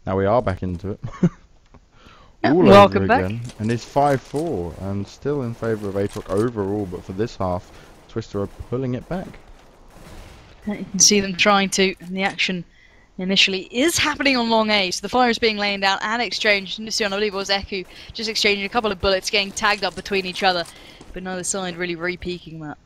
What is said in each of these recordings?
Now we are back into it. Yeah, All welcome over back. again. And it's 5-4 and still in favour of Atoc overall, but for this half, Twista are pulling it back. You can see them trying to, and the action initially is happening on long A. So the fire is being laid down and exchanged. And you see on, I believe it was Eku, just exchanging a couple of bullets, getting tagged up between each other. But neither side really re-peaking that.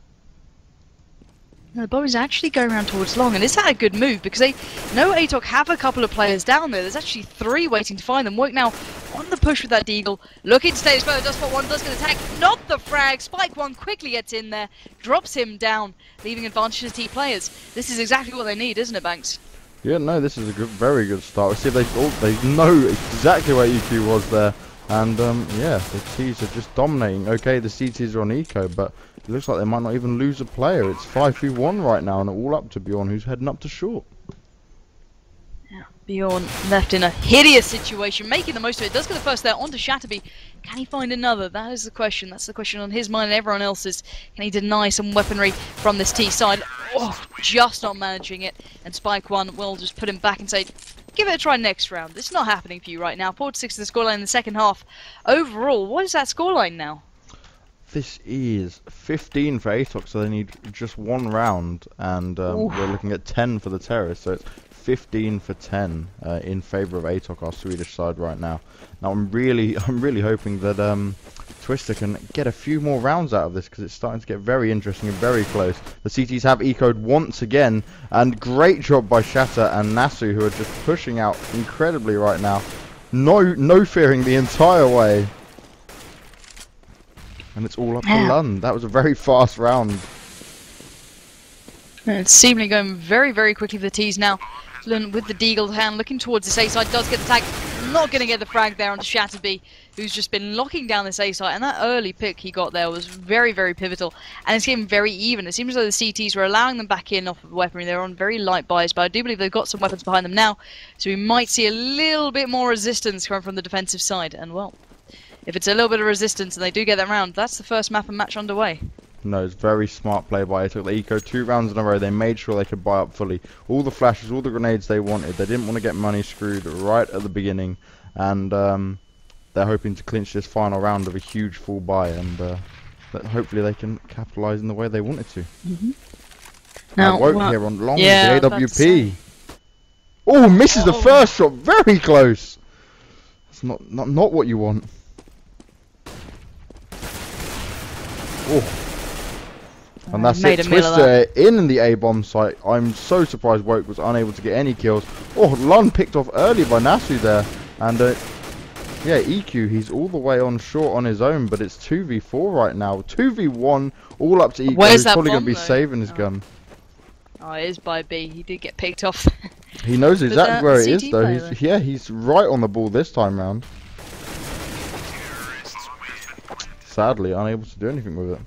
Now the bomb is actually going around towards long, and is that a good move? Because they know Atoc have a couple of players down there. There's actually 3 waiting to find them. Woke now on the push with that deagle, looking to stay as further. Does spot one, does get attack, not the frag. Spike one quickly gets in there, drops him down, leaving advantage to T players. This is exactly what they need, isn't it, Banks? Yeah, no, this is a good, very good start. Let's see if they know exactly where EQ was there. And yeah, the T's are just dominating. Okay, the CTs are on eco, but it looks like they might not even lose a player. It's 5v1 right now, and all up to Bjorn, who's heading up to short. Yeah, Bjorn left in a hideous situation, making the most of it. Does get the first there onto Shatterby. Can he find another? That is the question. That's the question on his mind and everyone else's. Can he deny some weaponry from this T side? Oh, just not managing it. And Spike One will just put him back and say, give it a try next round. It's not happening for you right now. 4-6 to the scoreline in the second half. Overall, what is that scoreline now? This is 15 for Atoc, so they need just 1 round, and we're looking at 10 for the Terrorists, so it's 15 for 10 in favour of Atoc, our Swedish side right now. Now I'm really hoping that Twista can get a few more rounds out of this, because it's starting to get very interesting and very close. The CTs have ecoed once again, and great job by Shatter and Nasu, who are just pushing out incredibly right now. No fearing the entire way. And it's all up to Lund. That was a very fast round. And it's seemingly going very, very quickly for the T's now. Lund with the deagle hand, looking towards this A side, does get the tag. Not going to get the frag there onto Shatterby, who's just been locking down this A side. And that early pick he got there was very, very pivotal. And it's getting very even. It seems like the CTs were allowing them back in off of weaponry. They're on very light buys, but I do believe they've got some weapons behind them now. So we might see a little bit more resistance coming from the defensive side. And well, if it's a little bit of resistance and they do get that round, that's the first map and match underway. No, it's very smart play by Atoc. They eco 2 rounds in a row. They made sure they could buy up fully. All the flashes, all the grenades they wanted. They didn't want to get money screwed right at the beginning. And they're hoping to clinch this final round of a huge full buy. And hopefully they can capitalise in the way they wanted to. Now, Woke here on long, yeah, the AWP. Oh, misses the first shot. Very close. It's not what you want. Oh. And that's it, Twista in the A-bomb site. I'm so surprised Woke was unable to get any kills. Oh, Lund picked off early by Nasu there. And yeah, EQ, he's all the way on short on his own, but it's 2v4 right now. 2v1, all up to EQ. Where's He's that probably going to be bomb, saving his gun. Oh, it is by B. He did get picked off. He knows exactly where it is, though. Player, He's right on the ball this time round. Sadly, unable to do anything with it.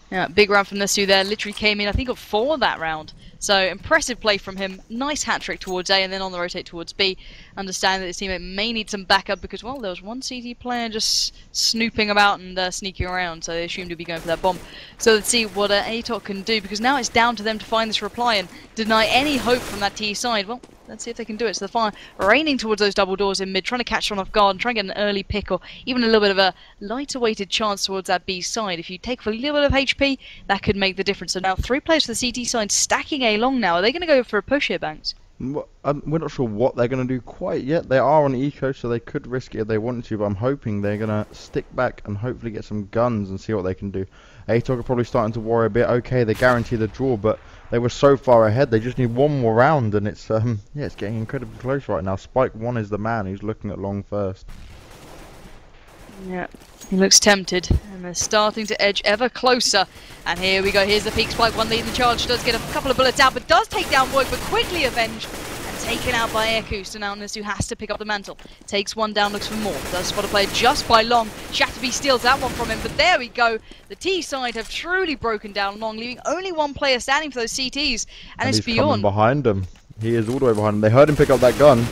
Yeah, big round from Nasu there. Literally came in, I think, got 4 that round. So impressive play from him. Nice hat trick towards A and then on the rotate towards B. Understand that his teammate may need some backup because, well, there was one CT player just snooping about and sneaking around. So they assumed he'd be going for that bomb. So let's see what Atoc can do, because now it's down to them to find this reply and deny any hope from that T side. Well, let's see if they can do it. So the fire raining towards those double doors in mid, trying to catch one off guard and try and get an early pick or even a little bit of a lighter weighted chance towards that B side. If you take for a little bit of HP, that could make the difference. So now 3 players for the CT side stacking A long now. Are they going to go for a push here, Banks? We're not sure what they're going to do quite yet. They are on eco, so they could risk it if they wanted to, but I'm hoping they're going to stick back and hopefully get some guns and see what they can do. Atoc are probably starting to worry a bit. Okay, they guarantee the draw, but they were so far ahead. They just need 1 more round, and it's yeah, it's getting incredibly close right now. Spike One is the man who's looking at long first. Yeah, he looks tempted, and they're starting to edge ever closer. And here we go, here's the peak. Spike One leading the charge, does get a couple of bullets out, but does take down Woke, but quickly avenged and taken out by Eku. So now Nasu has to pick up the mantle. Takes 1 down, looks for more. Does spot a player just by long. Shatterby steals that one from him, but there we go. The T side have truly broken down long, leaving only 1 player standing for those CTs, and it's he's Bjorn. Coming behind him. He is all the way behind him. They heard him pick up that gun.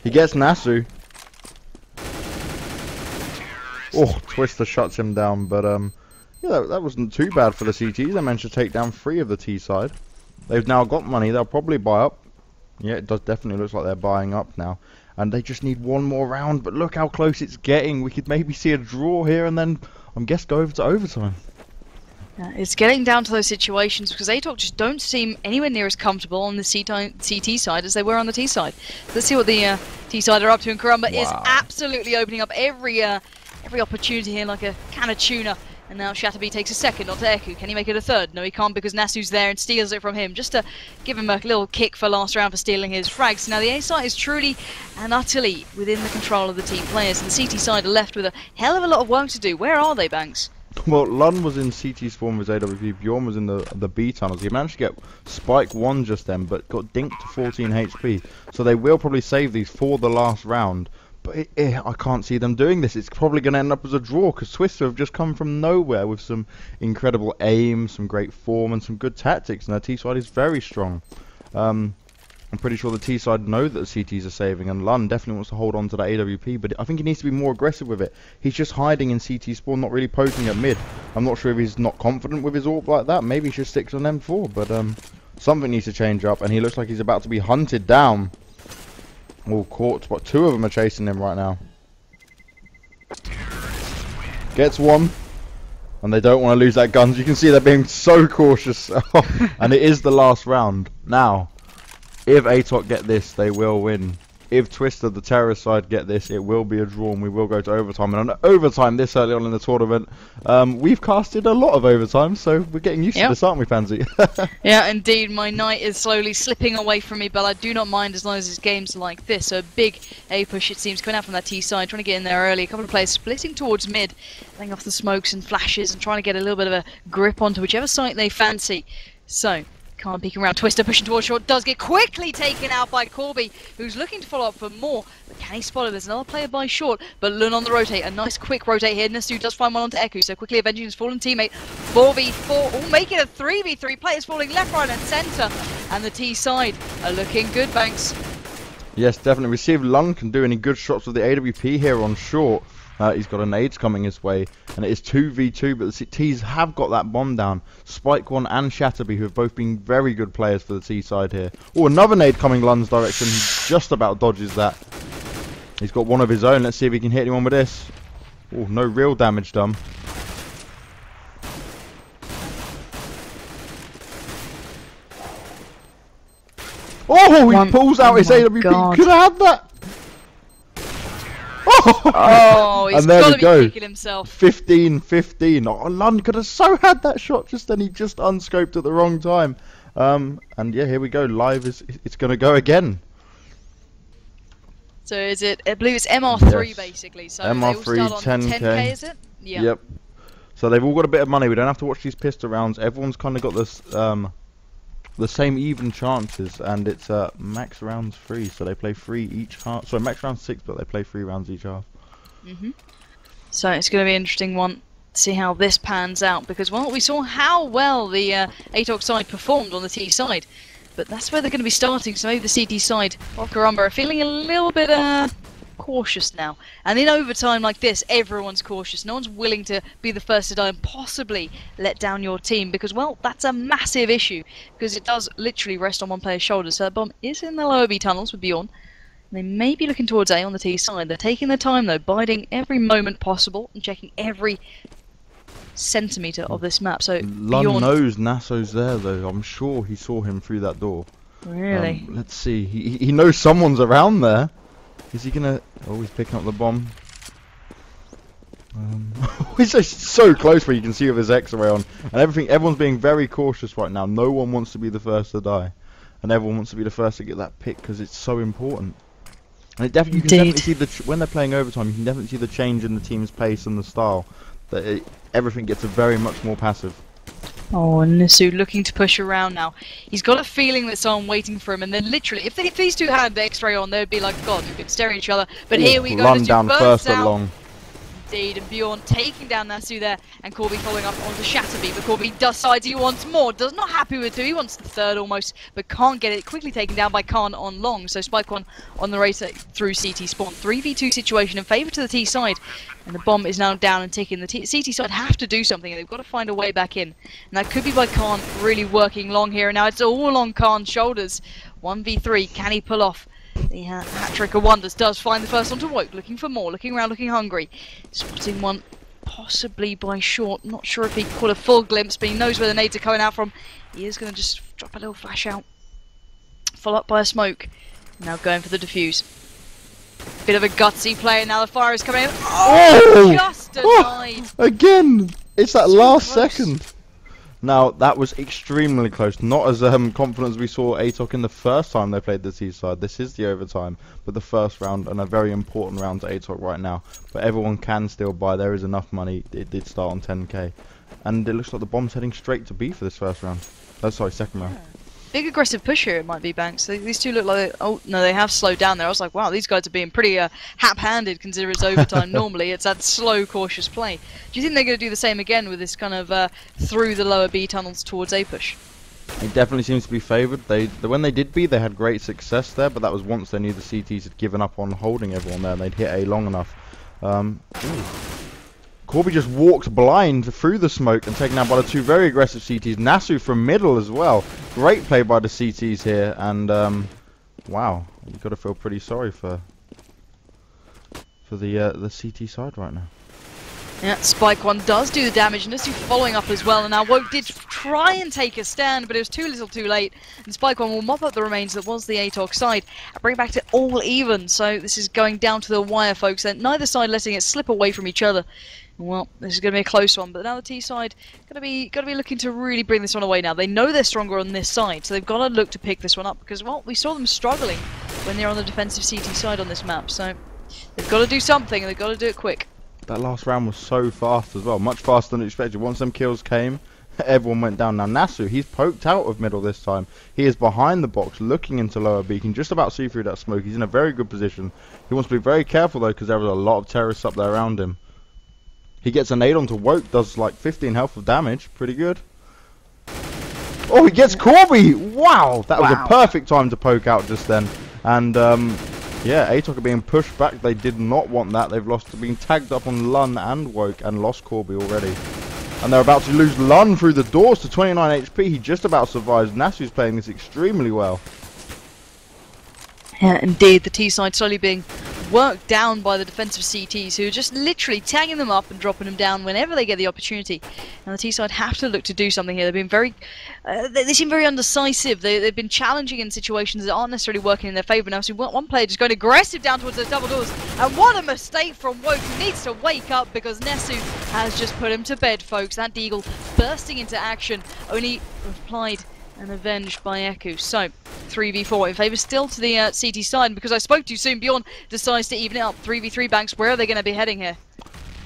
He gets Nasu. Oh, Twista shuts him down, but yeah, that wasn't too bad for the CTs. They managed to take down 3 of the T side. They've now got money. They'll probably buy up. Yeah, it does definitely looks like they're buying up now. and they just need one more round. But look how close it's getting. We could maybe see a draw here, and then I guess go over to overtime. It's getting down to those situations because Atoc just don't seem anywhere near as comfortable on the CT side as they were on the T side. Let's see what the T side are up to, and Karamba is absolutely opening up every opportunity here like a can of tuna. And now Shatterby takes a second onto Eku. Can he make it a third? No, he can't because Nasu's there and steals it from him, just to give him a little kick for last round for stealing his frags. Now the A side is truly and utterly within the control of the team players, and the CT side are left with a hell of a lot of work to do. Where are they, Banks? Well, Lund was in CT spawn with AWP, Bjorn was in the B tunnels. He managed to get Spike 1 just then, but got dinked to 14 HP. So they will probably save these for the last round. But I can't see them doing this. It's probably going to end up as a draw, because Twista have just come from nowhere with some incredible aim, some great form, and some good tactics. And their T side is very strong. I'm pretty sure the T side know that the CTs are saving, and Lund definitely wants to hold on to that AWP, but I think he needs to be more aggressive with it. He's just hiding in CT spawn, not really poking at mid. I'm not sure if he's not confident with his AWP like that. Maybe he should stick on M4, but something needs to change up, and he looks like he's about to be hunted down. All caught, but 2 of them are chasing him right now. Gets 1. And they don't want to lose that gun. You can see they're being so cautious. And it is the last round. Now, if Atoc get this, they will win. If Twista, the terrorist side, get this, it will be a draw and we will go to overtime. And on overtime this early on in the tournament, we've casted a lot of overtime, so we're getting used to this, aren't we, Pansy? Yeah, indeed. My night is slowly slipping away from me, but I do not mind as long as it's games like this. So a big A push, it seems, coming out from that T side, trying to get in there early. A couple of players splitting towards mid, laying off the smokes and flashes and trying to get a little bit of a grip onto whichever site they fancy. So can't peek around. Twista pushing towards short, does get quickly taken out by Corby, who's looking to follow up for more. But can he spot it? There's another player by short, but Lun on the rotate. A nice quick rotate here. Nasu does find one onto Eku, so quickly avenging his fallen teammate. 4v4, all making a 3v3. Players falling left, right, and centre. And the T side are looking good, Banks. Yes, definitely. We see if Lund can do any good shots with the AWP here on short. He's got a nades coming his way, and it is 2v2, but the T's have got that bomb down. Spike 1 and Shatterby, who have both been very good players for the T side here. Oh, another nade coming Lund's direction. He just about dodges that. He's got one of his own. Let's see if he can hit anyone with this. Oh, no real damage done. Oh, he pulls out his AWP. Could have had that. Oh, he's got to be kicking himself. 15-15. Oh, Lund could have so had that shot just then. He just unscoped at the wrong time. And yeah, here we go. Live it's going to go again. So is it? I believe it's MR3 yes. Basically. So MR3 10k. Is it? Yeah. Yep. So they've all got a bit of money. We don't have to watch these pistol rounds. Everyone's kind of got this the same even chances, and it's max rounds 3, so they play 3 each half. Sorry, max rounds 6, but they play 3 rounds each half. So it's going to be an interesting one to see how this pans out, because well, we saw how well the Atoc side performed on the T side, but that's where they're going to be starting. So maybe the CT side of Karamba are feeling a little bit cautious now, and in overtime like this, everyone's cautious. No one's willing to be the first to die and possibly let down your team, because well, that's a massive issue, because it does literally rest on one player's shoulders. So that bomb is in the lower B tunnels with Bjorn. They may be looking towards A on the T side. They're taking their time though, biding every moment possible and checking every centimetre of this map. So Lund knows Nasso's there though. I'm sure he saw him through that door. Really? Let's see. He knows someone's around there. Is he gonna... Oh, he's picking up the bomb. He's just so close where you can see with his X-ray on. And everyone's being very cautious right now. No one wants to be the first to die. And everyone wants to be the first to get that pick because it's so important. And you can definitely see when they're playing overtime, you can definitely see the change in the team's pace and the style. That everything gets very much more passive. Oh, Nasu looking to push around now. He's got a feeling that someone waiting for him, and then literally, if these two had the X-ray on, they'd be like, God, we've been staring at each other. But here we go. Lund down first at long. Indeed, and Bjorn taking down Nasu there, and Corby following up onto Shatterby, but Corby decides he wants more, not happy with 2, he wants the 3rd almost, but can't get it, quickly taken down by Khan on long, so Spike 1 on the race through CT spawn. 3v2 situation in favour to the T side, and the bomb is now down and ticking. The CT side have to do something, and they've got to find a way back in, and that could be by Khan really working long here, and now it's all on Khan's shoulders. 1v3, can he pull off The hat-trick of wonders does find the first one to Woke, looking for more, looking around, looking hungry. Spotting one possibly by short, not sure if he caught a full glimpse, but he knows where the nades are coming out from. He is going to just drop a little flash out. Followed up by a smoke. Now going for the defuse. Bit of a gutsy play, now the fire is coming in. Oh! Just denied! Again! It's that So last close. second! Now, that was extremely close. Not as confident as we saw Atoc in the first time they played the T-side. This is the overtime, but the first round, and a very important round to Atoc right now. But everyone can still buy. There is enough money. It did start on 10k. And it looks like the bomb's heading straight to B for this first round. Oh, sorry, second round. Big aggressive push here, it might be, Banks. These two look like... Oh, no, they have slowed down there. I was like, wow, these guys are being pretty hap-handed considering it's overtime. Normally, it's that slow, cautious play. Do you think they're going to do the same again with this kind of through the lower B tunnels towards A push? It definitely seems to be favoured. When they did B, they had great success there, but that was once they knew the CTs had given up on holding everyone there and they'd hit A long enough. Corby just walked blind through the smoke and taken out by the two very aggressive CTs. Nasu from middle as well. Great play by the CTs here, and wow, you've got to feel pretty sorry for the CT side right now. Yeah, Spike one does do the damage, and Nasu following up as well, and now Woke did try and take a stand, but it was too little too late, and Spike one will mop up the remains that was the Atoc side, and bring it back to all even, so this is going down to the wire, folks, and neither side letting it slip away from each other. Well, this is going to be a close one, but now the T side going to be looking to really bring this one away now. They know they're stronger on this side, so they've got to look to pick this one up, because, well, we saw them struggling when they're on the defensive CT side on this map, so they've got to do something, and they've got to do it quick. That last round was so fast as well, much faster than expected. Once them kills came, everyone went down. Now Nasu, he's poked out of middle this time. He is behind the box, looking into lower B. He can just about see through that smoke. He's in a very good position. He wants to be very careful though, because there was a lot of terrorists up there around him. He gets a nade onto Woke, does like 15 health of damage, pretty good. Oh, he gets Corby! Wow, that was a perfect time to poke out just then. And yeah, Atoc are being pushed back. They did not want that. They've lost, being tagged up on Lun and Woke, and lost Corby already. And they're about to lose Lun through the doors to 29 HP. He just about survives. Nasu's playing this extremely well. Yeah, indeed, the T side slowly being worked down by the defensive CTs, who are just literally tagging them up and dropping them down whenever they get the opportunity. And the T side have to look to do something here. They've been very, they seem very undecisive. They've been challenging in situations that aren't necessarily working in their favour. Now, so one player just going aggressive down towards those double doors, and what a mistake from Woke. He needs to wake up because Nasu has just put him to bed, folks. That Deagle bursting into action, only replied and avenged by Eku. So 3v4 in favour still to the CT side, and because I spoke too soon, Bjorn decides to even it up. 3v3 Banks, where are they going to be heading here?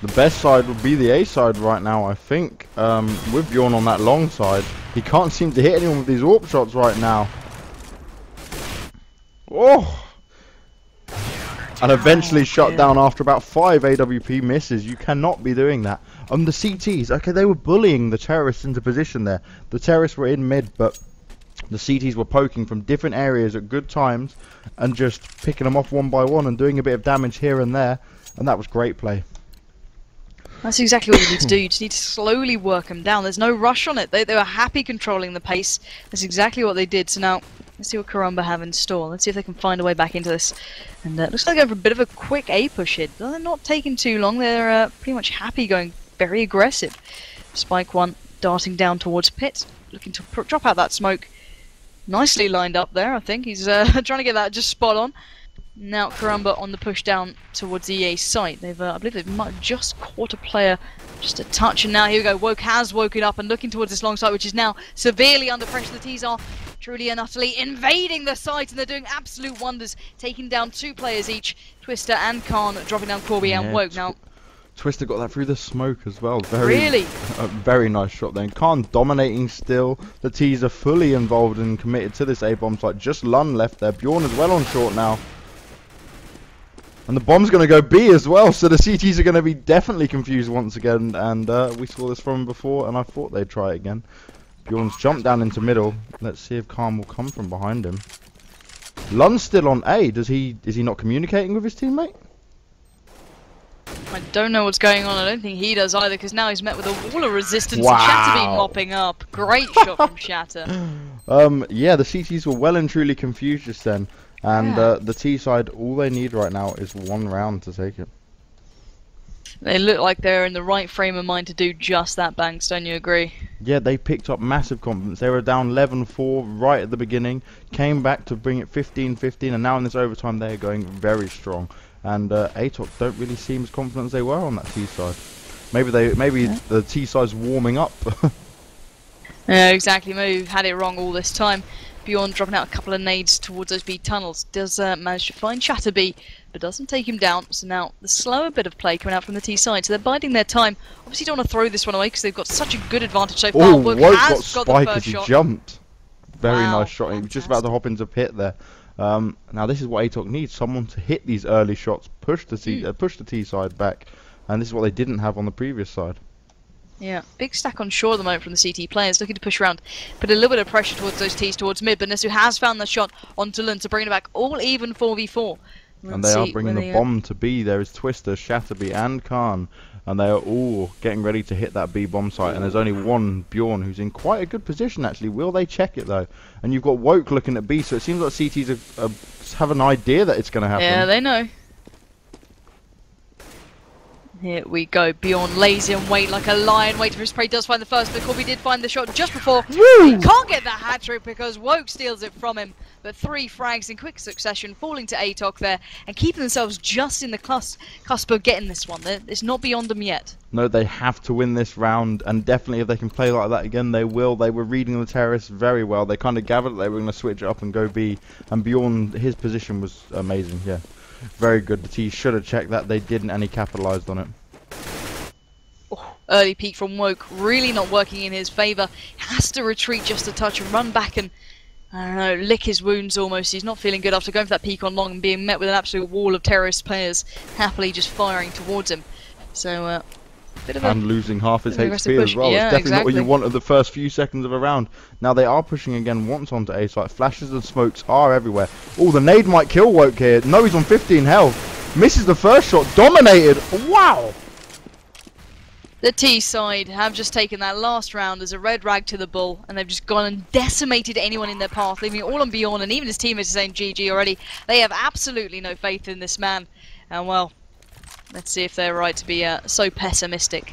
The best side would be the A side right now, I think. With Bjorn on that long side, he can't seem to hit anyone with these AWP shots right now. Oh! And eventually shut down after about 5 AWP misses. You cannot be doing that. The CTs, okay, they were bullying the terrorists into position there. The terrorists were in mid, but the CTs were poking from different areas at good times and just picking them off one by one and doing a bit of damage here and there. And that was great play. That's exactly what you need to do. You just need to slowly work them down. There's no rush on it. They were happy controlling the pace. That's exactly what they did. So now, let's see what Karamba have in store. Let's see if they can find a way back into this. And looks like they're going for a bit of a quick A push here. They're not taking too long. They're pretty much happy, going very aggressive. Spike one darting down towards Pit, looking to drop out that smoke. Nicely lined up there, I think. He's trying to get that just spot on. Now Karamba on the push down towards the EA site. They've, I believe they've just caught a player, just a touch, and now here we go. Woke has woken up and looking towards this long site, which is now severely under pressure. The T's are truly and utterly invading the site, and they're doing absolute wonders, taking down 2 players each. Twista and Khan dropping down Corby and Woke. Now Twista got that through the smoke as well. Really? Very nice shot then. Khan dominating still. The T's are fully involved and committed to this A-bomb site. Just Lun left there. Bjorn as well on short now. And the bomb's going to go B as well, so the CTs are going to be definitely confused once again. And we saw this from before, and I thought they'd try it again. Bjorn's jumped down into middle. Let's see if Khan will come from behind him. Lun's still on A. Is he not communicating with his teammate? I don't know what's going on. I don't think he does either, because now he's met with a wall of resistance. And Shatter being mopping up. Great shot from Shatter. Yeah, the CTs were well and truly confused just then, and Yeah. the T side, all they need right now is one round to take it. They look like they're in the right frame of mind to do just that, Banks, don't you agree? Yeah, they picked up massive confidence. They were down 11-4 right at the beginning, came back to bring it 15-15, and now in this overtime they're going very strong. And Atoc don't really seem as confident as they were on that T side. Maybe the T side's warming up. Yeah, exactly. Maybe we've had it wrong all this time. Bjorn dropping out a couple of nades towards those B tunnels. Does manage to find Chatterby, but doesn't take him down. So now the slower bit of play coming out from the T side. So they're biding their time. Obviously don't want to throw this one away because they've got such a good advantage so far. Oh, Woke Woke has got got spike the as first he shot. jumped. Very Wow, nice shot. He was just about to hop into pit there. Now this is what Atoc needs: someone to hit these early shots, push the T side back, and this is what they didn't have on the previous side. Yeah, big stack on shore at the moment from the CT players, looking to push around, put a little bit of pressure towards those T's towards mid, but Nesu has found the shot onto Lund to bring it back all even 4v4. And they are bringing the bomb to B. There is Twista, Chatterby and Khan, and they are all getting ready to hit that B bomb site, and there's only one, Bjorn, who's in quite a good position actually. Will they check it though? And you've got Woke looking at B, so it seems like CTs have an idea that it's going to happen. Yeah, they know. Here we go. Bjorn lays in wait like a lion, waiting for his prey. Does find the first, but Corby did find the shot just before. He can't get that hat trick because Woke steals it from him. But 3 frags in quick succession, falling to Atoc there, and keeping themselves just in the cusp of getting this one. It's not beyond them yet. No, they have to win this round, and definitely if they can play like that again, they will. They were reading the terrorists very well. They kind of gathered that they were going to switch it up and go B, and Bjorn, his position was amazing, yeah. Very good. The T should have checked that. They didn't, and he capitalised on it. Oh, early peek from Woke, really not working in his favour. Has to retreat just a touch and run back and, I don't know, lick his wounds almost. He's not feeling good after going for that peek on long and being met with an absolute wall of terrorist players happily just firing towards him. So, and losing half his HP as well. Yeah, it's definitely exactly not what you want at the first few seconds of a round. Now they are pushing again once onto A site. Flashes and smokes are everywhere. Oh, the nade might kill Woke here. No, he's on 15 health. Misses the first shot. Dominated. Wow. The T side have just taken that last round as a red rag to the bull, and they've just gone and decimated anyone in their path, leaving it all on Bjorn, and even his teammates are saying GG already. They have absolutely no faith in this man, and well, let's see if they're right to be so pessimistic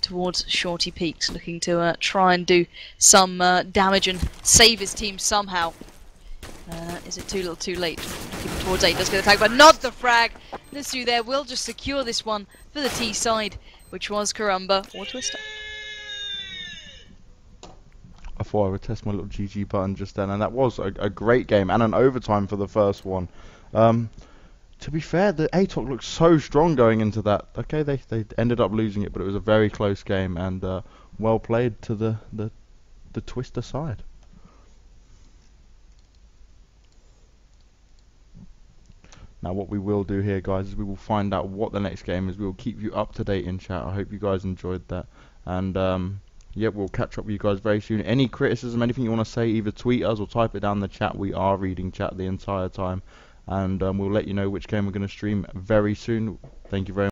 towards Shorty Peaks, looking to try and do some damage and save his team somehow. Is it too little too late? Looking towards 8, does get attacked, but not the frag. Nesu there will just secure this one for the T side, which was Karumba or Twista. I thought I would test my little GG button just then, and that was a great game and an overtime for the first one. To be fair, the Atoc looked so strong going into that. Okay, they ended up losing it, but it was a very close game, and well played to the Twista side. Now what we will do here, guys, is we will find out what the next game is. We will keep you up to date in chat. I hope you guys enjoyed that, and yeah, we'll catch up with you guys very soon. Any criticism, anything you want to say, either tweet us or type it down in the chat. We are reading chat the entire time, and we'll let you know which game we're going to stream very soon. Thank you very much.